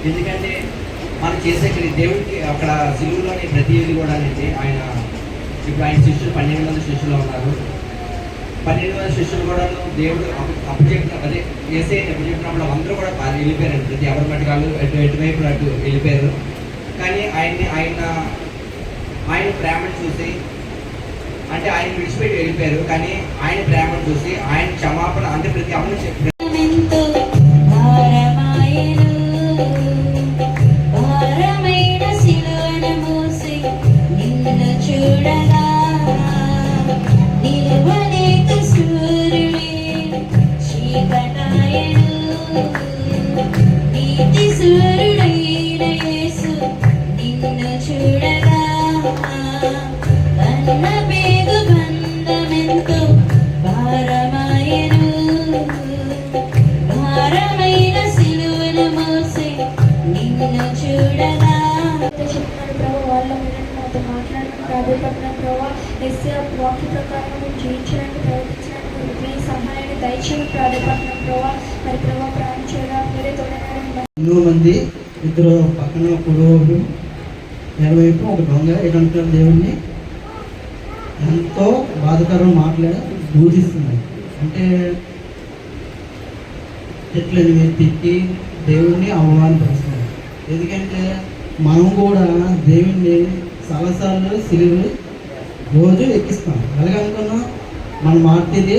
ఎందుకంటే మనం చేసే దేవుడికి అక్కడ సిలువులోని ప్రతి ఏది కూడా అనేది ఆయన ఇప్పుడు ఆయన శిష్యులు 12 మంది శిష్యులు ఉన్నారు. 12 మంది శిష్యులు కూడా దేవుడు అప్పచెప్పిన అదే వేసే అప్పచెప్పినప్పుడు అందరూ కూడా వెళ్ళిపోయారు. ప్రతి ఎవరి మట్టుకాలు ఎటువైపు అటు వెళ్ళిపోయారు. కానీ ఆయన ప్రేమను చూసి అంటే ఆయన విడిచిపెట్టి వెళ్ళిపోయారు. కానీ ఆయన ప్రేమను చూసి ఆయన క్షమాపణ అంటే ప్రతి అమలు వాక్య ప్రకారం జీవించడానికి ప్రవర్తించడానికి మీ సహాయాన్ని దయచేసి ప్రాధాన్యపడిన ప్రభావ మరి ప్రభావ ప్రాణం చేయడానికి మీరే తోడనడం. ఎన్నో మంది ఇద్దరు పక్కన పురోహితుడు ఎడవైపు ఒక దొంగ ఏంటంటారు దేవుడిని ఎంతో బాధకరం మాట్లాడి దూషిస్తున్నారు. అంటే చెట్లని మీరు తిట్టి దేవుడిని అవమానపరుస్తున్నారు. ఎందుకంటే మనం కూడా దేవుడిని చాలాసార్లు సిలువలు రోజు ఎక్కిస్తాం. ఎలాగనుకున్నాం మనం మారుతుంది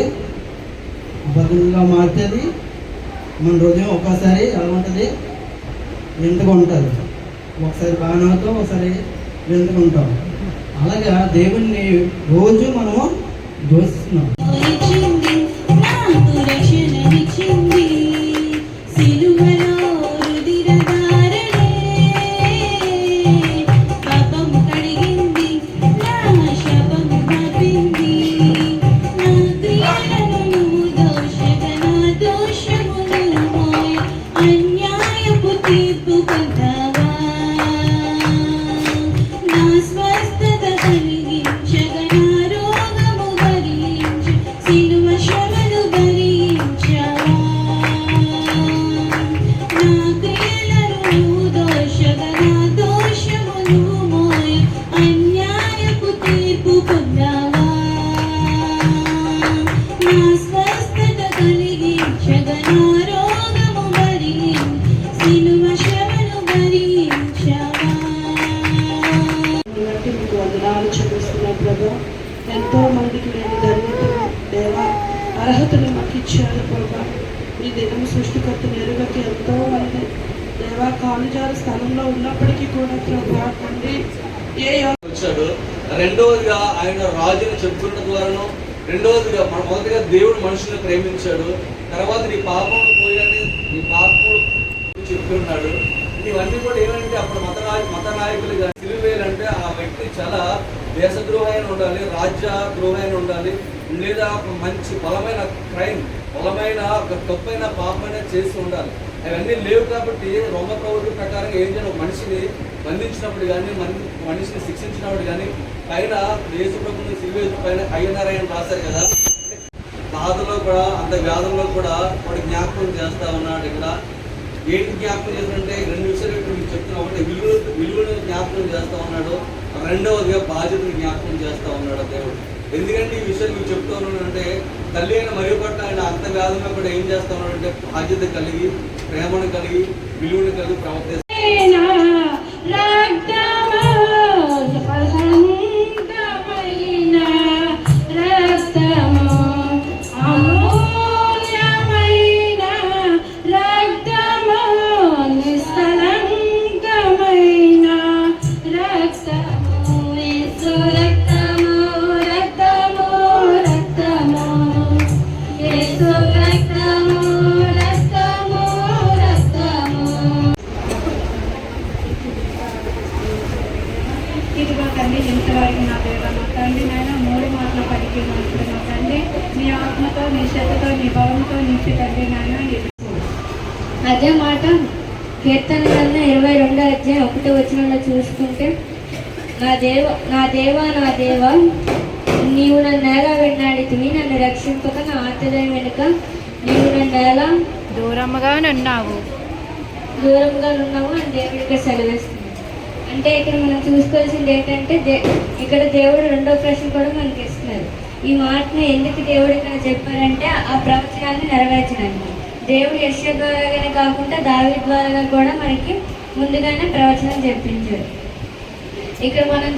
అబద్ధంగా మారుతుంది. మన రోజు ఒక్కసారి ఎలా ఉంటుంది వింతగా ఉంటుంది. ఒకసారి బాగానే అవుతాం, ఒకసారి వింతగా ఉంటాం. అలాగా దేవుణ్ణి రోజు మనము దూషిస్తున్నాం. ఎంతో మందికి లేని ధన్యతను దేవా అర్హతను మాకు ఇచ్చారు ప్రభా. ఈ దినం సృష్టికర్త నెరుగకి ఎంతో మంది దేవా కాలుజారు స్థలంలో ఉన్నప్పటికీ కూడా ప్రభా తండ్రి వచ్చాడు. రెండవదిగా ఆయన రాజుని చెప్పుకున్న ద్వారాను, రెండవదిగా మొదటిగా దేవుడు మనుషులను ప్రేమించాడు. తర్వాత నీ పాపములు పోయాని నీ పాపములు చెప్పుకున్నాడు. ఇవన్నీ కూడా ఏమంటే అప్పుడు మత నాయకులు కానీ సిలువేలంటే ఆ వ్యక్తి చాలా దేశద్రోహైన ఉండాలి, రాజ్య ద్రోహైన ఉండాలి, లేదా ఒక మంచి బలమైన క్రైమ్, బలమైన ఒక తప్పైన పాపమైన చేసి ఉండాలి. అవన్నీ లేవు కాబట్టి రోమ ప్రభుత్వ ప్రకారం ఏం చేయాలి, ఒక మనిషిని బంధించినప్పుడు కానీ మనిషిని శిక్షించినప్పుడు కానీ పైన యేసు ప్రభుని సిలువ పైన అయ్యనారాయణ రాశారు కదా. బాధలో కూడా అంత వ్యాధుల్లో కూడా వాడు జ్ఞాపకం చేస్తా ఉన్నాడు. ఇక్కడ ఏంటి జ్ఞాపకం చేస్తాడంటే 2 విషయాలు ఇక్కడ మీకు చెప్తున్నా. ఒకటి విలువను జ్ఞాపకం చేస్తూ ఉన్నాడు, రెండవదిగా బాధ్యతను జ్ఞాపకం చేస్తూ ఉన్నాడు దేవుడు. ఎందుకంటే ఈ విషయాలు మీకు చెప్తూ ఉన్నాడంటే తల్లి అయిన మరియు పట్ల ఆయన అంత వ్యాధంగా కూడా ఏం చేస్తూ ఉన్నాడంటే బాధ్యత కలిగి, ప్రేమను కలిగి, విలువను కలిగి ప్రవర్తిస్తాడు. ఇదిగో తండ్రి ఇంతవరకు నా దేవ నా తండ్రి నాయన 3 మాటలు పలికి నా తండ్రి నీ ఆత్మతో నీ శక్తితో నీ బలంతో నింపి తండ్రి నాయన. అదే మాట కీర్తన గ్రంథం 22వ అధ్యాయం 1వ వచనంలో చూసుకుంటే నా దేవా నీవు నన్ను ఎలా వెన్నాడితివి, నన్ను రక్షింపక నా ఆత్మదయం వెనుక నీవు నన్ను ఎలా దూరముగా నున్నావు. దూరంగా ఉన్నాము అని దేవుడు ఇక్కడ సెలవిస్తుంది. అంటే ఇక్కడ మనం చూసుకోవాల్సింది ఏంటంటే ఇక్కడ దేవుడు రెండో ప్రశ్న కూడా మనకి ఇస్తున్నారు. ఈ మాటను ఎందుకు దేవుడు ఇక్కడ చెప్పారంటే ఆ ప్రవచనాన్ని నెరవేర్చడానికి. దేవుడు యెషయా ద్వారాగానే కాకుండా దావీదు ద్వారా కూడా మనకి ముందుగానే ప్రవచనం చెప్పించాడు. ఇక్కడ మనం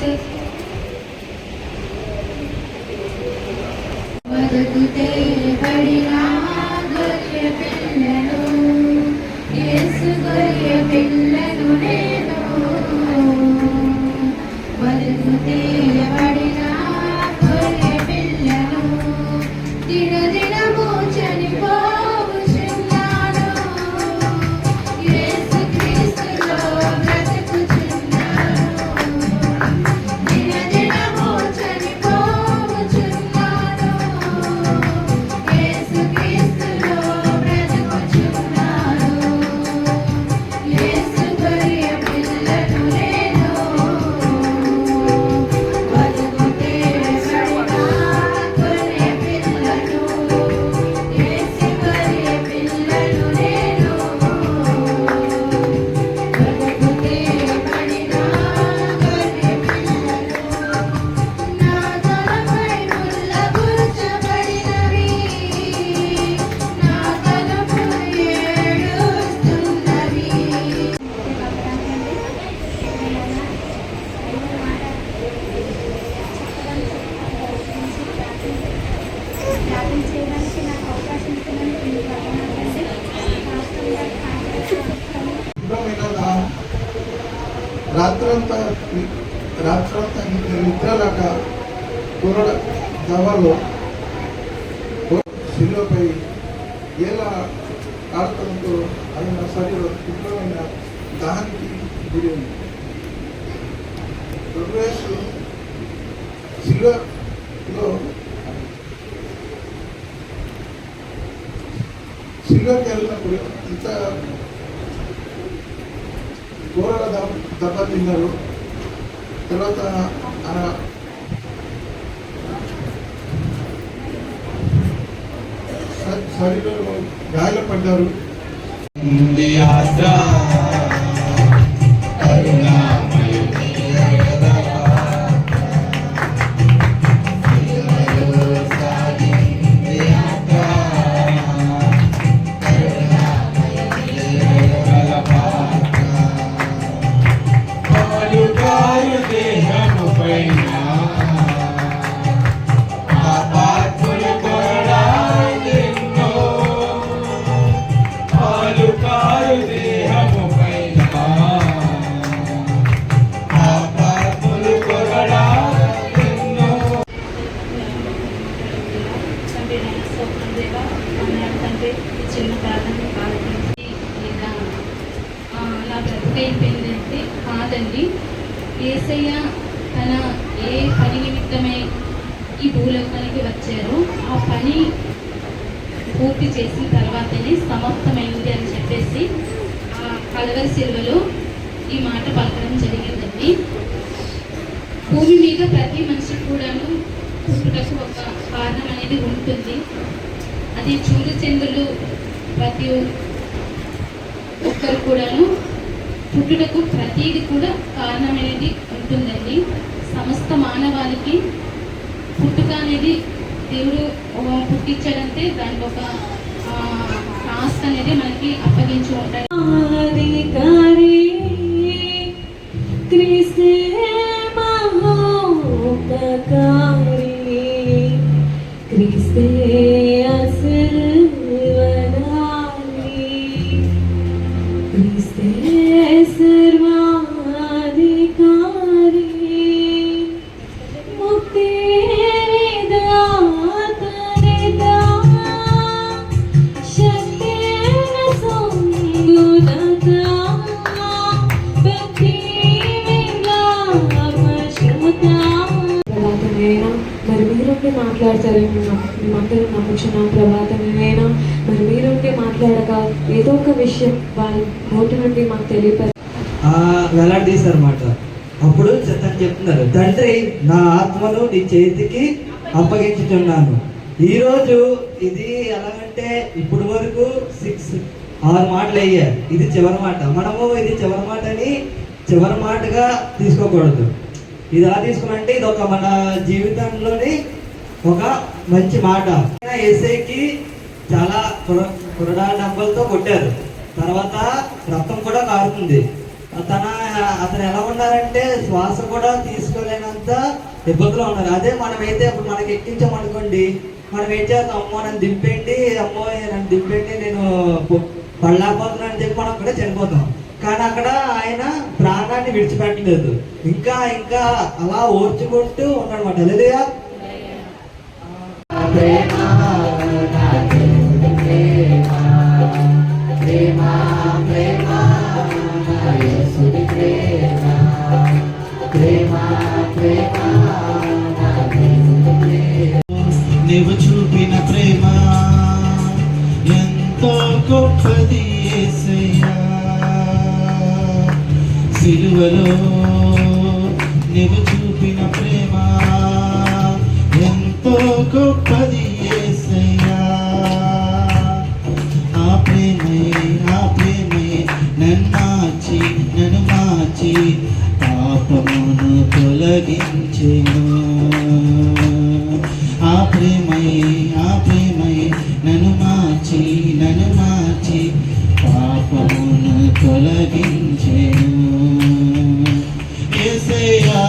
రాత్రంతా నిద్రలాక కొరడ దవలో శిలువపై ఎలా ఆడటంతో ఆయన శరీరం తీవ్రమైన దాహానికి గురి ఉంది. సిల్వర్కి వెళ్ళినప్పుడు ఇంత ఘోరగా దెబ్బతిన్నారు. తర్వాత శరీరంలో గాయపడ్డారు. నా బ్రతుకైపోయిందంటే కాదండి. యేసయ్య తన ఏ పని నిమిత్తమై ఈ భూలోకానికి వచ్చారో ఆ పని పూర్తి చేసిన తర్వాతనే సమాప్తమైంది అని చెప్పేసి ఆ కలవరి శిలువలో ఈ మాట పలకడం జరిగిందండి. భూమి మీద ప్రతి మనిషి కూడాను పుట్టుటకు ఒక కారణం అనేది ఉంటుంది. అది చూడు చంద్రులు ప్రతి ఒక్కరు కూడాను పుట్టుటకు ప్రతిది కూడా కారణం అనేది ఉంటుందండి. సమస్త మానవాళికి పుట్టుక అనేది దేవుడు పుట్టించాడంటే దానికి ఒక టాస్క్ అనేది మనకి అప్పగించి ఉంటాడు. మరి మీరుండి మాట్లాడతారేమో మేమందరం నమ్ముచున్నాం ప్రభాతమైనా. మరి మీరుండి మాట్లాడక ఏదో ఒక విషయం వాళ్ళ నోటి నుండి మాకు తెలియపరు వెలాడదీశారు అన్నమాట. అప్పుడు తను చెప్తున్నారు, తండ్రి నా ఆత్మను నీ చేతికి అప్పగించుతున్నాను. ఈరోజు ఇది ఎలాగంటే ఇప్పుడు వరకు 6 మాటలు అయ్యాయి, ఇది చివరి మాట. మనము ఇది చివరి మాట అని చివరి మాటగా తీసుకోకూడదు. ఇది ఎలా తీసుకున్నంటే ఇది ఒక మన జీవితంలోని ఒక మంచి మాట. యేసయ్యకి చాలా కురడా డబ్బలతో కొట్టారు, తర్వాత రక్తం కూడా కారుతుంది. అతను ఎలా ఉన్నారంటే శ్వాస కూడా తీసుకోలేనంత ఇబ్బందులు ఉన్నారు. అదే మనమైతే ఇప్పుడు మనకి ఎక్కించామనుకోండి, మనం ఏం చేస్తాం, అమ్మో నన్ను దింపేండి, అమ్మో నన్ను దింపేండి, నేను పడలేకపోతున్నాను అని చెప్పి మనం కూడా చనిపోతాం. కానీ అక్కడ ఆయన ప్రాణాన్ని విడిచిపెట్టలేదు, ఇంకా ఇంకా అలా ఓర్చుకుంటూ ఉన్నాడనమాట. హల్లెలూయా. నీవు చూపిన ప్రేమ ఎంతో గొప్పది యేసయ్యా. సిలువలో నీవు చూపిన ప్రేమ ఎంతో గొప్పది యేసయ్యా. ఆ ప్రేమే నన్ను మార్చి పాపమును తొలగించెను. ఆ ప్రేమయే నన్ను మార్చి పాపమును తొలగించెను. యేసయ్యా